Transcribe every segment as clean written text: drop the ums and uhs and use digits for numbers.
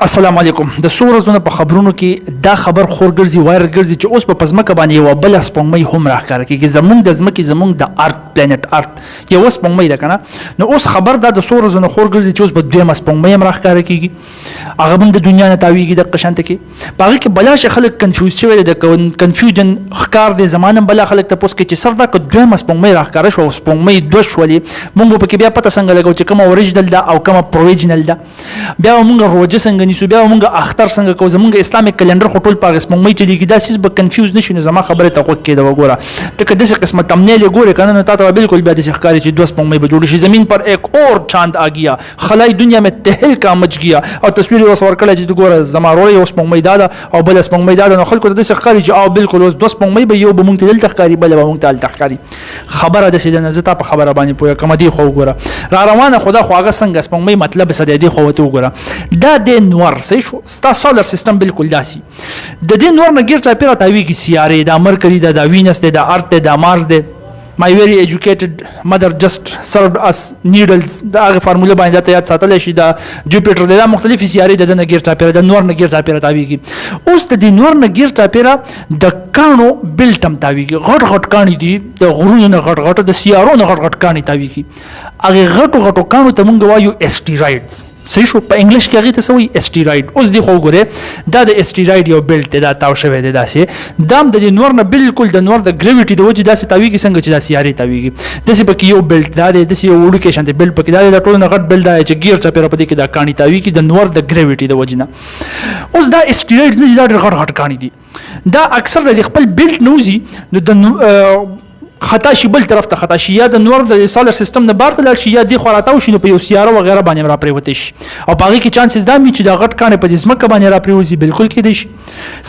السلام علیکم د سور زونه په خبرونو کې دا خبر خور ګرځي وایرل ګرځي چې اوس په پزماکه باندې یو بل سپوږمۍ هم راښکاره کیږي زمونږ د ځمکې زمونږ د ارت پلانټ ارت یو سپوږمۍ ده کنه نو اوس خبر دا د سور زونه خور ګرځي چې اوس په دویمه سپوږمۍ هم راښکاره کیږي هغه هم د دنیا نه تاویږي د قشنت کې په هغه کې بلاش خلک کنفیوز شوی د کنفیوژن ښکار د زمانه بلا خلک ته پوس کې چې سر دا که دویمه سپوږمۍ راښکاره شو سپوږمۍ دوه شولې مونږ په کې بیا پته څنګه لګو چې کومه اوریجنل ده او کومه پروویژنل ده بیا مونږ روزه څنګه نیسو بیا مونږ اختر څنګه کوو زمونږ اسلامي کلندر خو ټول په سپوږمۍ چلیږي دا سیس به کنفیوز نشي نو زما خبره ته غوږ کېده وګوره ته که داسې قسمه تمنیل ګورې کنه نو تا ته بالکل بیا داسې ښکاري چې دوه سپوږمۍ به جوړ شي زمین پر ایک اور چاند آ گیا خلائی دنیا میں تہل کا مچ گیا او تصویر یې اوس ورکړی چې ګوره زما وروره یو سپوږمۍ دا ده او بله سپوږمۍ دا ده نو خلکو ته داسې ښکاري چې او بالکل اوس دوه سپوږمۍ به یو به مونږ ته دلته ښکاري بله به مونږ ته هلته ښکاري خبره داسې ده نه زه تا په خبره باندې پوهېږم دې خو وګوره را روانه خو دا خو هغه څنګه سپوږمۍ مطلب څه دی دې خو ورته وګوره دا د نور صحیح شو ستا سولر سیستم بالکل داسي د دې نور نه ګیر چاپیره تاویږي سیارې دا مرکري ده دا وینس ده دا ارت ده دا مارس ده My very educated mother just served us needles دا هغه فارموله باندې ته یاد ساتلی شي دا جوپیټر دا مختلفې سیارې د نه ګیر چاپیره د نور نه ګیر چاپیره تاویږي اوس د دې نور نه ګیر چاپیره د کاڼو بیلټ هم تاویږي غټ غټ کاڼي دي د غرونو نه غټ غټ د سیارو نه غټ غټ کاڼي تاویږي هغې غټو غټو کاڼو ته موږ وایو اسټیرایډز صحیح شو په انګلیش کې هغې ته څه وایي اسټیرایډ اوس دی خو وګورې دا د اسټیرایډ یو بیلټ دی دا تاو شوی دی داسې دا هم د دې نور نه بالکل د نور د ګریویټي د وجې داسې تاویږي څنګه چې دا سیارې تاویږي داسې پکې یو بیلټ دا دی داسې یو وړوکی شانتې بیلټ پکې دا دی دا ټولو نه غټ بیلټ دا دی چې ګیر چاپېره په دې کې دا کاڼي تاویږي د نور د ګریویټي د وجې نه اوس دا اسټیرایډز نه دي دا ډېر غټ غټ کاڼي دي دا اکثر د خپل بیلټ نه وځي نو د خطا شي بل طرف ته خطا شي یا د نور د سولر سیستم نه بار ته لاړ شي یا دې خوا راتاو شي نو په یو سیاره وغیره باندې را پرېوتی شي او په هغې کې چانسز دا وي چې دا غټ کاڼی په دې ځمکه باندې را پرېوځي بالکل کېدی شي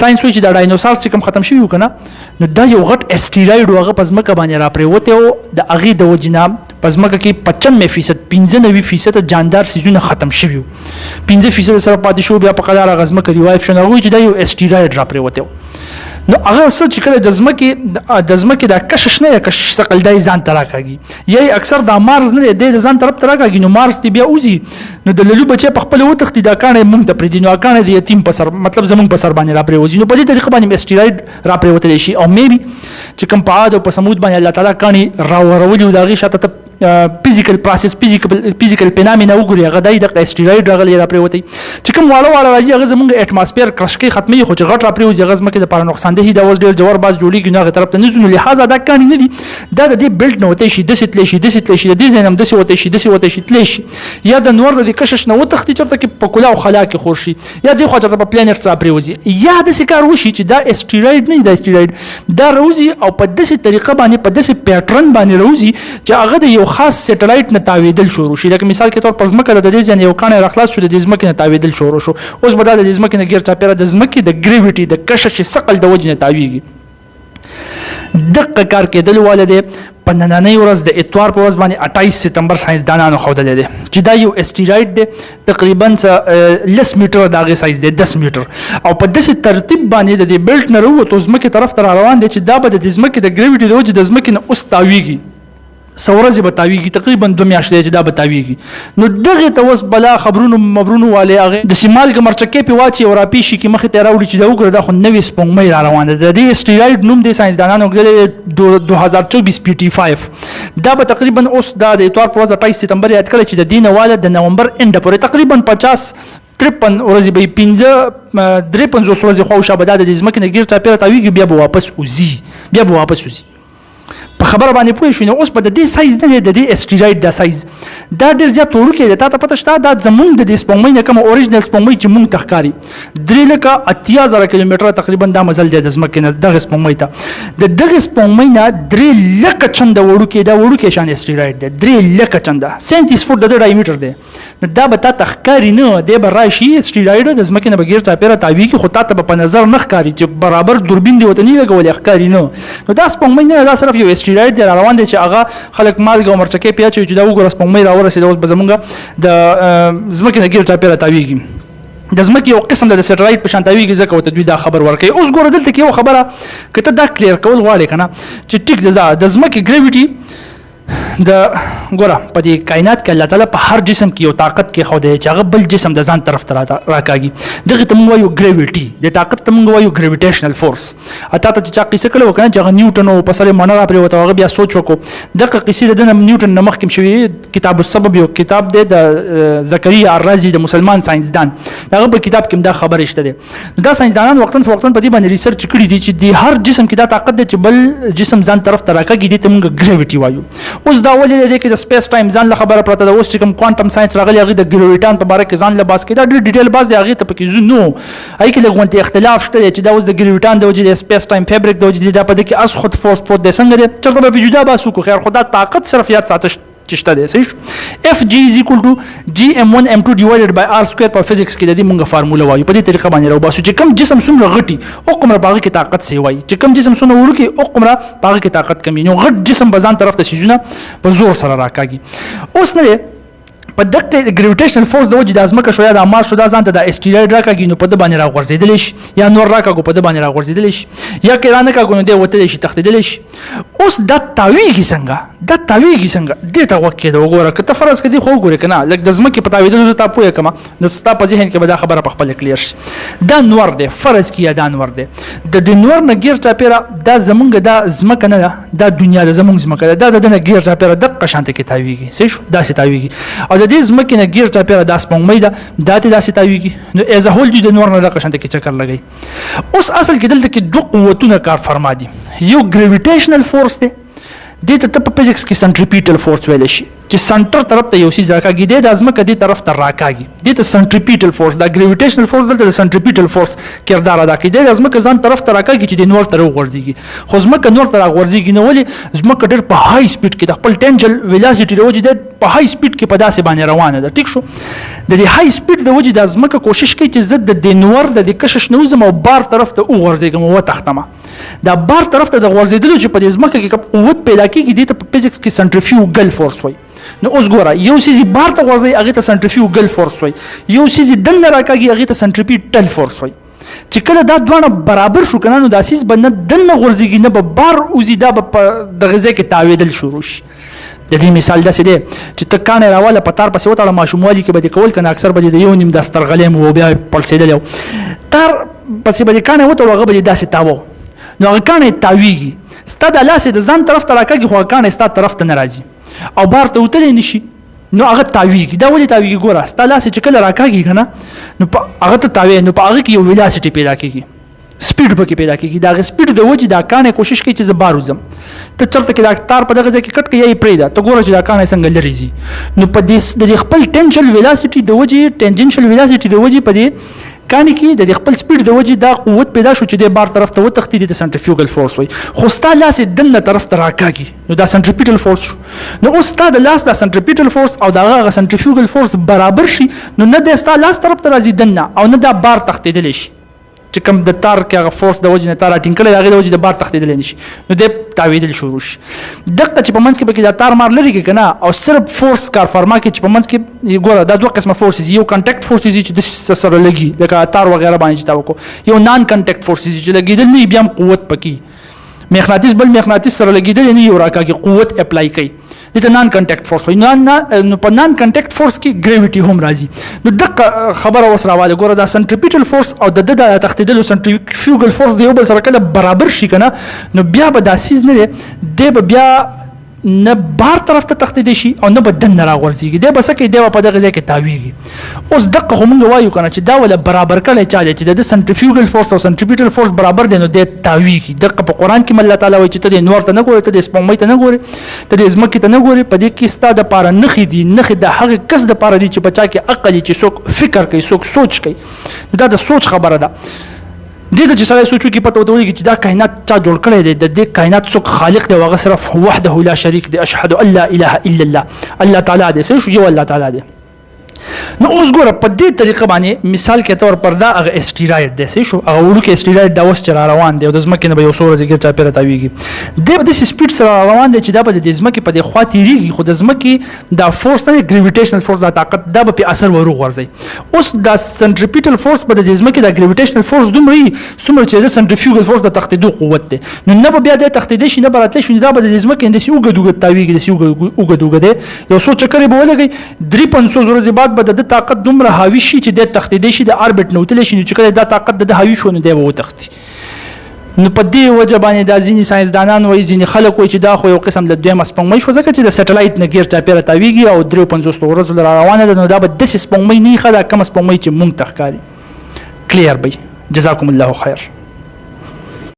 ساینس وایي چې دا ډاینوسارس چې کوم ختم شوي وو که نه نو دا یو غټ اسټیرایډ و هغه په ځمکه باندې را پرېوتی و د هغې د وجې نه په ځمکه کې 95% 95% جاندار څیزونه ختم شوي وو 5% سره پاتې شو بیا په قدار هغه ځمکه ریوایف شو نو هغوی چې دا یو اسټیرایډ را پرېوتی و نو هغه څه چې کله د ځمکې دا کشش نه یا کشش ثقل دی ځان ته راکاږي یا اکثر دا مارس نه دی د ځان طرف ته راکاږي نو مارس دی بیا وځي نو د للو بچی په خپله وتښتي دا کاڼی مونږ ته پرېږدي نو هغه کاڼی د یتیم په سر مطلب زمونږ په سر باندې را پرېوځي نو په دې طریقه باندې اسټیرایډ را پرېوتلی شي او میبي چې کوم په عاد او په سمود باندې الله تعالی کاڼي راورولي و د هغې شاته ته فزیکل پروسس فزیکل فینامنا وګوري هغه دی د اسټیرایډ راغلی را پرېوتی چې کوم واړه واړه راځي هغه زموږ اټماسفیر کرش کوي ختموي خو چې غټ را پرېوځي هغه ځمکې دپاره نقصاندهي دا اوس ډېر جوړ باز جوړېږي نو هغې طرف ته نه ځو نو لحاظه دا کاڼي نه دي دا د دې بیلټ نه وتی شي داسې تلی شي داسې تلی شي د دې ځای نه هم داسې وتی شي داسې وتی شي تلی شي یا د نور د دې کشش نه وتښتي چېرته کې په کلا او خلا کې خور شي یا دې خوا چېرته په پلانټس را پرېوځي یا داسې کار وشي چې دا اسټیرایډ نه وي دا اسټیرایډ دا راوځي او په داسې طریقه باندې په داسې پیټرن باندې راوځي چې هغه د یو خاص سیټلایټ نه تاویدل شروع شي لکه مثال کې طور پر ځمکه د دې ځای یو کاڼی راخلاص شو د دې ځمکې نه تاویدل شروع شو اوس به دا د دې ځمکې نه ګیر چاپېره د ځمکې د ګریویټي د کشش ثقل د وجې نه تاویږي دقه کار کېدل واله دی په نننۍ ورځ د اتوار په ورځ باندې 28 سپتمبر ساینسدانانو ښودلی دی چې دا یو اسټیرایډ دی تقریبا 10 میټره د هغې سایز دی 10 میټر او په داسې ترتیب باندې د دې بیلټ نه راووتو ځمکې طرف ته را روان دی چې دا به د دې ځمکې د ګریویټي د وجې د ځمکې نه اوس تاویږي څه ورځې به تاویږي تقریبا 2 میاشتې چې دا به تاویږي نو دغې ته اوس بلا خبرونو مبرونو والې هغې داسې مالګه مرچکې پې واچي او راپېشي کې مخې ته یې راوړي چې دا وګوره دا خو نوې سپوږمۍ را روانه ده د دې اسټیرایډ نوم دې ساینسدانانو ږدلی 2024 PT5 دا به تقریبا اوس دا د اتوار په ورځ 28 سپتمبر یاد کړی چې د دې نه واله د نومبر انډه پورې تقریبا 53 ورځې به یې 53 ورځې خواوشا به دا د دې ځمکې نه ګیر چاپېره تاویږي بیا به واپس وځي په خبره باندې پوه شو نو اوس په د دې سایز نه دی د دې اسټیرایډ دا سایز دا ډېر زیات وړوکی دی تا ته پته شته دا زمونږ د دې سپوږمۍ نه کومه اوریجنل سپوږمۍ چې مونږ ته ښکاري 3,80,000 کیلومتره تقریبا دا مزل دی د ځمکې نه دغې سپوږمۍ ته د دغې سپوږمۍ نه 3,00,000 چنده وړوکی دا وړوکی شان اسټیرایډ دی 3,00,000 چنده 37 فوټ د ده ډایمیټر دی نو دا به تا ته ښکاري نه دی به راشي اسټیرایډ د ځمکې نه به ګیر چاپېره تاویږي خو تا ته به په نظر نه ښکاري چې برابر دوربین دې ورته نه لګولی ښکاري نه نو دا سپوږمۍ نه دا صرف یو اسټیرایډ دی را روان دی چې هغه خلک مالګه او مرچکې پې اچوي چې دا وګوره سپوږمۍ راورسېده اوس به زمونږ د ځمکې نه ګیر چاپېره تاویږي د ځمکې یو قسم د سیټلایټ په شان تاویږي ځکه ورته دوی دا خبر ورکوي اوس ګوره دلته کې یو خبره که ته دا کلیر کول غواړې که نه چې ټیک د ځمکې ګریویټي د ګوره په دې کائنات کې الله تعالی په هر جسم کې یو طاقت کې خو دی چې هغه بل جسم د ځان طرف ته راکاږي دغه ته موږ وایو ګریویټي د طاقت ته موږ وایو ګریویټیشنل فورس اته ته چې قصه کړو کنه چې هغه نیوټن او په سره منره پرې وته هغه بیا سوچ وکړو دغه قصه د نیوټن نمخ کې شوی کتاب السبب یو کتاب دی د زکریا الرازي د مسلمان ساينسدان دغه په کتاب کې دا خبره شته دی دا ساينسدانان وختن فوختن په دې باندې ریسرچ کړی دي چې د هر جسم کې دا طاقت دی چې بل جسم ځان طرف ته راکاږي دي ته موږ ګریویټي وایو اوس دا ولې د کې د سپیس ټایم ځان له خبره پرته د اوس چې کوم کوانټم ساينس راغلی هغه د ګریویټان په اړه کې ځان له باس کې دا ډېر ډیټیل باز دی هغه ته پکې زنو اې کې لګونته اختلاف شته چې دا اوس د ګریویټان د وجې د سپیس ټایم فیبریک د وجې دا په دې کې اس خود فورس پروت دی څنګه دی چرته به جدا باسو کو خیر خدا طاقت صرف یاد ساتش چشته دی صحیح اف جی از ایکوال ټو جی ام 1 ام 2 ډیوایډډ بای ار سکوير په فزکس کې د دې مونږه فارموله وایو په دې طریقه باندې راو باسو چې کوم جسم څومره غټي او کومره باغ کې طاقت سی وایي چې کوم جسم څومره ورکی او کومره باغ کې طاقت کمی نو غټ جسم بزان طرف ته سيجونه په زور سره راکاږي اوس نه په دغه ګریویټیشنل فورس د وجې د ازمکه شو یا د مار شو دا ځان ته د اسټیروید راکاږي نو په د باندې راغورځېدل شي یا نور راکاږي په د باندې راغورځېدل شي یا کړه کاږي نو د وته شي تختیدل شي اوس د تاویږي څنګه دې ته وکړه وګوره که ته فرض کړي خو وګوره کنه لکه د ازمکه په تاویدل زه تاسو پوهه کما نو تاسو په ذهن کې به دا خبره په خپل کلیر شي دا نور دی فرض کړه دا نور دی د نور نه غیر چاپیره دا زمونږ د ازمکه نه دا دنیا د زمونږ ازمکه دا د نه غیر چاپیره د قشانته کې تاویږي صحیح شو دا سي تاویږي او د دې ځمکې نه ګیر چاپیره د سپوږمۍ ده دا ته داسې تاویږي نو ایز ا هول د نور نه دغه شانته کې چکر لګي اوس اصل کې دلته کې دوه قوتونه کار فرما دي یو ګریویټیشنل فورس دی دې ته په فزکس کې سنټریپیټل فورس ویل شي چې سنټر طرف ته یو سیز راکاږي د ازمکه دې طرف ته راکاږي دې ته سنټریپیټل فورس دا ګریویټیشنل فورس دلته سنټریپیټل فورس کردار ادا کوي د ازمکه ځان طرف ته راکاږي چې د نور طرف ورځيږي خو ازمکه نور طرف ورځيږي نو ولې ازمکه ډېر په هاي سپیډ کې د خپل ټینجل ویلاسټي د وجې د په هاي سپیډ کې په داسې باندې روانه ده ټیک شو د دې هاي سپیډ د وجې د ازمکه کوشش کوي چې زد د نور د کشش نوزم او بار طرف ته ورځيږم او تختمه دا بار طرف ته د ورځېدل چې په ازمکه کې قوت پیدا کیږي د په فزکس کې سنټریفیوګل فورس وایي نو اوس ګوره یو سیزي بار ته ورځي هغه ته سنټریفیوګل فورس وایي یو سیزي دنه راکاږي هغه ته سنټریپیټل فورس وایي چې کله دا دوه برابر شو کنه نو د اساس باندې دنه ورځيږي نه به بار اوزي دا په د غذا کې تاویدل شروع شي د دې مثال داسې دی چې تکانه راواله پتار پسې وته ماشوموالي کې به کول کنه اکثر به د یو نیم د سترغلې مو بیا پلسېدل تر پسې به کانه وته هغه به داسې تاوو نو هغه کانه تاویږي ستاد لاسه د ځان طرف ته راکاږي خو کانه ستاد طرف ته ناراضي او بار ته وتلی نشي نو هغه تاویږي دا ولې تاویږي ګوره ستاد لاسه چې کله راکاږي کنه نو هغه ته تاوی نو په هغه کې یو ویلاسټي پیدا کیږي سپیډ پکې پیدا کیږي دا سپیډ د وجې دا کانه کوشش کوي چې زبار وزم ته چرته کې دا تار په دغه ځای کې کټ کې یې پرېدا ته ګوره چې دا کانه څنګه لریږي نو په دې د خپل ټینجل ویلاسټي د وجې ټینجنشل ویلاسټي د وجې په دې کانی کې د خپل سپیډ د وجې دا قوت پیدا شو چې د بار طرف ته وتختی د سنټریفیوګل فورس وي خو ستا لاس دنه طرف ته راکاږي نو دا سنټریپیټل فورس شو نو اوس ستا د لاس د سنټریپیټل فورس او دا هغه سنټریفیوګل فورس برابر شي نو نه د ستا لاس طرف ته راځي دنه او نه دا بار تختیدل شي چې کوم د تار کې هغه فورس د وجې نه تار ټینګ کړي هغه د وجې د بار تختیدل نشي نو د تاویدل شروع شي دغه چې په منځ کې به دا تار مار لري کې کنه او صرف فورس کار فرما کې چې په منځ کې ګوره دا دوه قسمه فورسز یو کانټیکټ فورسز چې د سره لګي لکه تار وغیرہ باندې چې تا وکړو یو نان کانټیکټ فورسز چې لګیدل نه بیا قوت پکې مغناطیس بل مغناطیس سره لګیدل نه یو راکاږي قوت اپلای کوي دته نان کانټیکټ فورس وي نو په نان کانټیکټ فورس کې ګریویټي هم راځي نو دغه خبره وسره واله ګوره دا سنټریپیټل فورس او د تختیدل سنټریفیوګل فورس د یو بل سره کله برابر شي کنه نو بیا به داسیز نه دی بیا نه بار طرف ته تختیدل شي او نه بدن نه راغورځيږي دی بس کې دی په دغه ځای کې تاویږي اوس دغه هم وایو کنه چې دا ول برابر کړي چا چې د سنټریفیوګل فورس او سنټریپیټل فورس برابر دي نو د تاویږي دغه په قران کې الله تعالی وایي چې ته نور ته نه ګورې ته د سپوږمۍ ته نه ګورې ته د ځمکې ته نه ګورې په دې کې ستاسو د پاره نخې دي نخې د هغه کس د پاره دي چې بچا کې عقل چې څوک فکر کوي څوک سوچ کوي دا د سوچ خبره ده دې چې سره سوچو کې پته وته چې دا کائنات چا جوړ کړی دی د دې کائنات څوک خالق دی هغه صرف وحده لا شریک دی اشهد ان لا اله الا الله الله تعالی دی سې شو یو الله تعالی دی نو اوس ګوره په دې طریقه باندې مثال کې تور پر دا هغه اسټیراید دی څه شو هغه وړوکی اسټیراید دا اوس چې را روان دی او د ځمکې نه به یو څو ورځې ګرد چاپېره تاویږي دی په داسې سپیډ سره روان دی چې دا به د ځمکې په دې خوا تېرېږي خو د ځمکې دا فورس نه ګریویټیشنل فورس دا طاقت دا به پرې اثر ور وغورځوي اوس دا سنټریپیټل فورس به د ځمکې دا ګریویټیشنل فورس دومره وي څومره چې د سنټریفیوګل فورس د تښتېدو قوت دی نو نه به بیا دی تښتېدی شي نه به راتلی شي دا به د ځمکې همداسې اوږد اوږد تاویږي داسې اوږد اوږد دی یو څو چکرې به ولګوي 350 ورځې بعد به د طاقت دومره حاوي شي چې دی تښتېدی شي د اربټ نه وتلی شي نو چې کله دا طاقت د حاوي شو نو دی به وتښتي نو په دې وجه باندې دا ځینې ساینسدانان وایي ځینې خلک وایي چې دا خو یو قسم له دویمه سپوږمۍ شو ځکه چې د سټلایټ نه ګیر چاپېره تاویږي او 53 ورځو را روانه ده نو دا به داسې سپوږمۍ نه وي ښه دا کومه سپوږمۍ چې موږ ته ښکاري کلیر به جزاکم الله خیر